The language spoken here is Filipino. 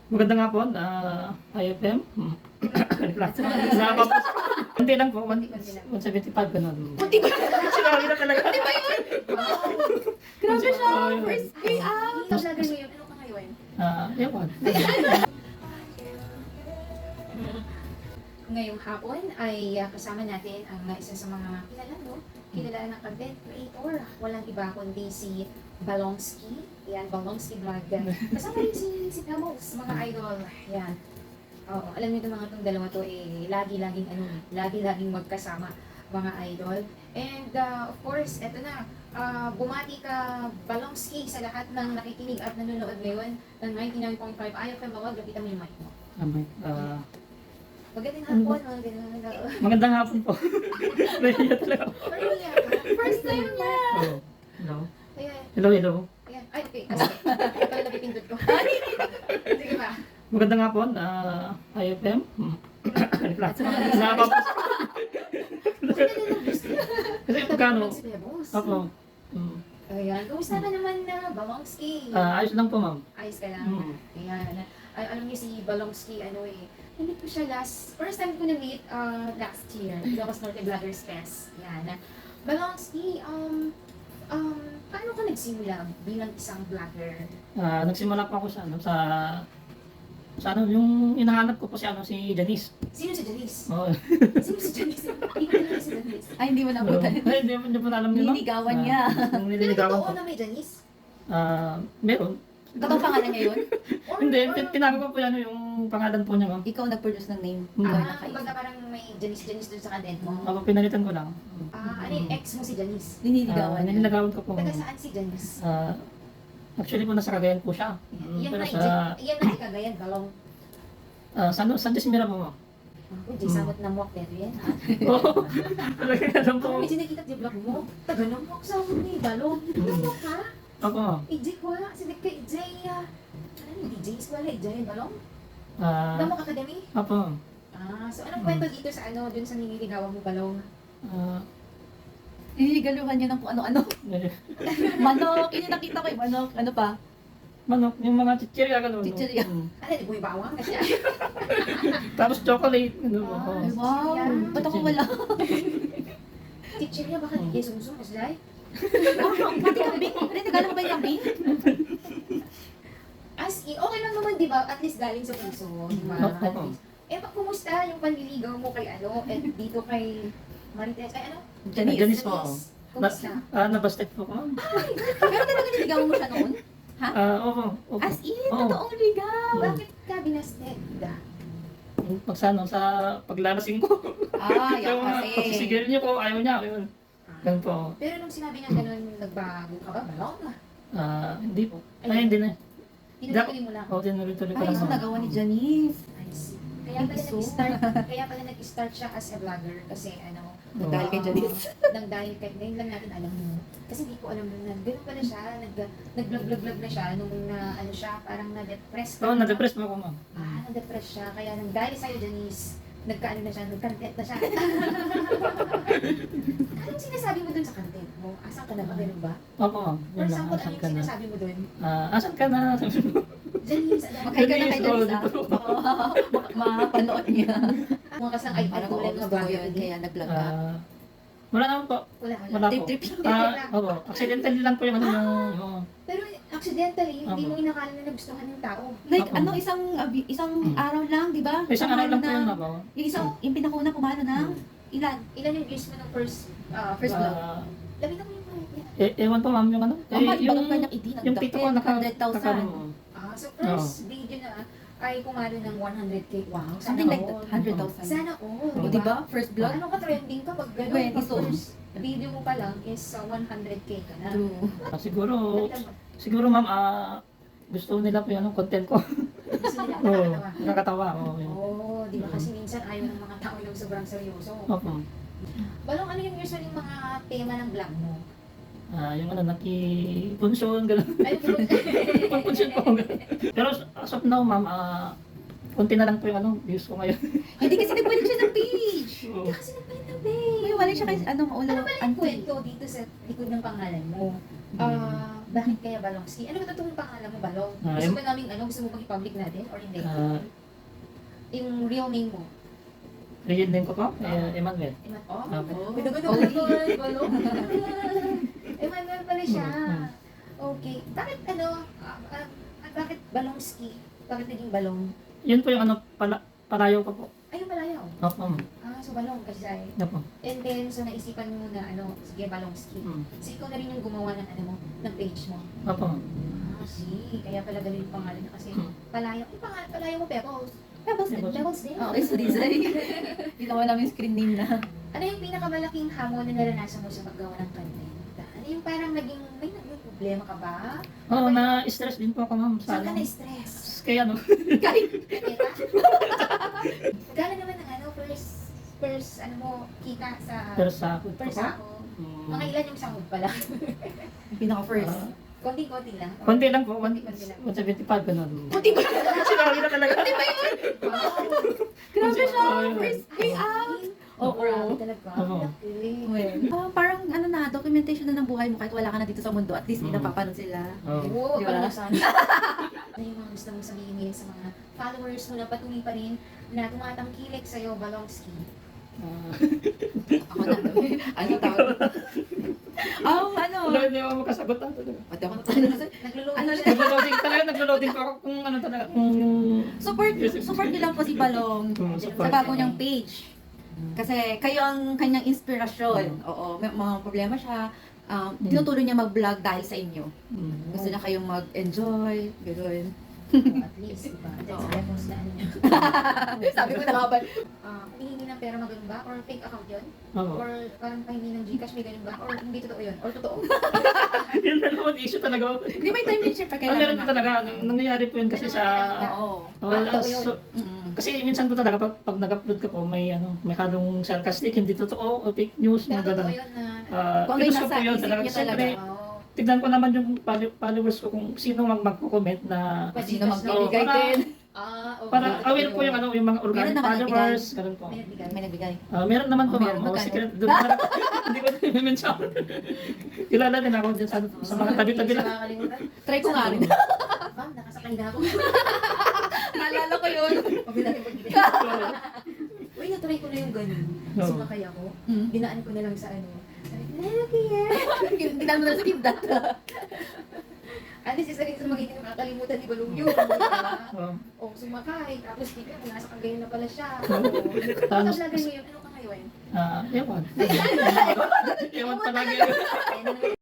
Magandang hapon, IFM. Nakapapos. Kunti lang po, 175 ganun. Kunti ba? Sinabi na talaga. Kunti ba yun? Grabe siya! First day out! Ito vlogger ngayon. Ano ka ngayon? Ewan. Ngayong hapon ay kasama natin ang isa sa mga kilala ng content creator. Walang iba kundi si Balongski. Yan, Balongski Vlog. Kasama rin si Pebbles, mga idol. Yan. Oo, alam niyo itong mga itong dalawa to lagi-laging magkasama, mga idol. And of course, eto na. Bumati ka, Balongski, sa lahat ng nakikinig at nanonood ngayon ng 99.5 IFM Bawag. Lapitan mo yung mic mo. Magandang hapon, Magandang hapon po. Nahiya talaga ako. First time niya! Oh, hello. Ayan, Hello, hello. ayan. Ay, okay. Kasi, pala napipindot ko. Sige ba? Magandang hapon, IFM. Nakapapos. Kasi pagkano? Ako. Ayan, kumusta ka naman na Balongski? Ayos lang po, ma'am. Ayos ka lang. Mm. Ayan. Ay, alam niyo si Balongski, na-meet ko siya first time ko na-meet last year. Ilocos Norte Vloggers Fest. Yan. Balongski, paano ka nagsimula bilang isang vlogger? Nagsimula po ako sa yung hinahanap ko po si Janice. Sino si Janice? Oh. Sino si Janice? Hindi ko alam si Janice. Ay, hindi mo nabutan. Ay, hindi po alam yun, ma'am. Nililigawan niya. Yung Pero nililigawan ko. totoo na may Janice? Meron. Totoong pangalan niya yun? Hindi, tinago ko po yan yung pangalan po niya, ma'am. Ikaw nag-produce ng name. Mm. Ikaw Kumbaga parang may Janice dun sa content mo. Ako pinalitan ko lang. Ano yung ex mo si Janice? Nililigawan niya. Nililigawan ko po. Taga saan si Janice? Actually po nasa Cagayan po siya. Yan Pero na, yan na si Cagayan, Balong. San Desmira po, ma'am. Ako, di samot na mo, pero yan, ha? Oo. Talaga alam po. Ako, medyo nakita di vlog mo. Taga na mo, sa ni Balong. Ano ka? Ako, ma'am. EJ ko ha? Sige kay EJ, ano yung DJ? Eskwala, EJ, Balong? Ah, Damok Academy? Ako, ma'am. So anong kwento dito sa dun sa nililigawan mo, Balong? Nililigaluhan niya ng kung ano-ano. Manok. Yun yung nakita ko yung manok. Ano pa? Manok, yung mga chichirya, gano'n. Chichirya. Ano, di buhay bawang kasi. Tapos chocolate. Ano, Ay, wow. Ba't ako wala? Chichirya, baka di sumsum, maslay? Pati kambing. Ano, nagkala mo ba yung kambing? Okay lang naman, di ba? At least galing sa puso. Diba? At least. Kumusta yung panliligaw mo kay dito kay Marites? Ay, ano? Janice po. Kumusta? Nabasted po ko, ma'am. Pero talaga niligawan mo siya noon? Oo. As in, Oo. totoong ligaw. Bakit ka binasted? Sa paglalasing ko. Yan kasi. Pagsisigil niyo ko, ayaw niya. Ayun. Ganun po. Pero nung sinabi niya ganun, nagbago ka ba? Balong na. Hindi po. Ay, hindi na. Tinutuloy mo lang. Oo, tinuloy-tuloy ko Ay, lang. so ma'am. nagawa ni Janice. I see. Kaya pala nag-start siya as a vlogger kasi Dahil kay Janice. dahil kahit ngayon lang natin alam mo. Kasi hindi ko alam na gano'n pala siya, nag-vlog na siya nung parang na-depress. Oo, na-depress po ako, ma'am. Na-depress siya. Kaya nang dahil sa'yo, Janice, nag-content na siya. Anong sinasabi mo dun sa content mo? Asan ka na ba? Ganun ba? Opo, ma'am. For Yun lang, example, asan ano ka yung na? sinasabi mo dun? Asan ka na? Janice, Magkay ka na kay Janice, Janice, Mapanood niya. mga kasang ay Parang tulad August ng po bagay. yun, kaya nag-vlog ka. Wala naman po. Wala. Wala po. Trip. Opo, accidentally lang po yung Pero accidentally, hindi Opo. mo inakala na nagustuhan ng tao. Like, Ako. isang araw lang, di ba? Isang araw lang po Pumalo yun, na- ma'am. yung pinakuna pumalo na, ilan? Ilan yung views mo ng first First vlog. Labi na mo yung mga Ewan po, ma'am, yung ano? Ang bago pa niyang idi, yung tito ko 100,000. So first video na ay pumalo ng 100k. Wow, Something like all. that, 100,000. Sana all. O, di ba? First vlog? Ano ka trending ka pag gano'n? Pwede, Pag so. first video mo pa lang is 100k ka na. True. Siguro, ma'am, gusto nila po yung content ko. Gusto nila Oo, nakakatawa. nakakatawa. Oo, yun. Di ba? Kasi minsan ayaw ng mga tao yung sobrang seryoso. Opo. Balong, ano yung usually yung mga tema ng vlog mo? Yung nakipunsyon, gano'n. Ay, Punsyon po, gano'n. Pero as of now, ma'am, konti na lang po yung views ko ngayon. Hindi kasi nagbalik siya ng page. Oo. Hindi kasi nagpalit ng babe. May wala siya kasi Ano ulo, ba yung kwento dito sa likod ng pangalan mo? Bakit kaya Balongski? Ano ba totoong pangalan mo, Balong? Gusto ba namin, gusto mo bang i-public natin or hindi? Yung real name mo? Real name ko po, Emmanuel. Oh, may Balong. Emmanuel pala siya. Okay. Bakit bakit Balongski? Bakit naging Balong? Yun po yung palayo ko po. Ay, yung malayaw. Opo. So Balong kasi ay. Opo. And then, so naisipan mo na sige, Balongski. So ikaw na rin yung gumawa ng ng page mo. Opo. See, kaya pala ganun yung pangalan niya kasi palayaw. Yung pangalan, palayaw mo, Pebbles. Pebbles din. Pebbles din. Okay, so design. Ginawa namin screen name na. Ano yung pinakamalaking hamon na naranasan mo sa paggawa ng content? Ano yung parang may naging problema ka ba? Oo, na-stress din po ako ma'am. Saan ka na-stress? Kaya Kahit pera? Magkano naman ang first kita sa pero sa ako. first sahod? Mga ilan yung sahod pala? Pinaka-first. Konti-konti lang. Konti lang po, Konti lang. 175 ganun. Kunti ba? Sinabi na talaga. Grabe siya. Oo, First payout. Oo. Oo. Talaga. Oo. Laki. Parang documentation na ng buhay mo kahit wala ka na dito sa mundo. At least may napapanood sila. Oo. Oo, Di parang ba? sana. Ano yung mga gusto mong sabihin ngayon sa mga followers mo na patuloy pa rin na tumatangkilik sa'yo, Balongski? Ako na. Ano tawag? Wala, hindi ako makasagot na talaga. Pati ako Nagluluto siya. Naglo-loading po ako kung ano talaga, kung yung... Support niyo lang po si Balong support. sa bago niyang page. Kasi kayo ang kanyang inspirasyon. Oo, may mga problema siya. Tinutuloy niya mag-vlog dahil sa inyo. Gusto niya kayong mag-enjoy, gano'n. At least, diba? That's levels na ano niya. Sabi ko na nga ba? Humihingi ng pera magaling ba? Or fake account yun? Oo. Or parang pahingi ng Gcash may ganun ba? Or hindi totoo yun? Or totoo? Yun na naman issue talaga. Hindi may time din siya pag Meron kailangan po na. talaga, nangyayari po yun kasi sa... Oo. Kasi minsan po talaga pag nag-upload ka po, may halong sarcastic, hindi totoo, o fake news, Pero mga totoo ganun. yun na... Kung may Pinuso nasa po yun isip talaga. niya talaga. Siyempre, Oo. tignan ko naman yung followers ko kung sino magko-comment na Sino magbibigay para- din. Okay. para aware po yung yung mga organic Meron naman followers, ganun po. May nagbigay. May nagbigay. Meron naman po Oh, meron. ma'am. Magkano? Secret, doon na hindi ko i-mention. Kilala din ako dyan sa mga tabi-tabi lang. Nakakalimutan. Try ko nga rin. Ma'am, nakasakay na ako. Naalala ko yun. Huwag natin magbigay. Uy, natry ko na yung ganun. Oo. Sumakay ako. Hmm. Dinaan ko na lang sa Sabi ko, Lagi yan. Tingnan mo na sa kindat. At least isa rin sa magiging nakakalimutan ni Balong yun. O, sumakay. Tapos bigla, nasa Cagayan na pala siya. Ano vlogger ngayon? Ano ka ngayon? Ewan. Ewan palagi. Ayun na naman.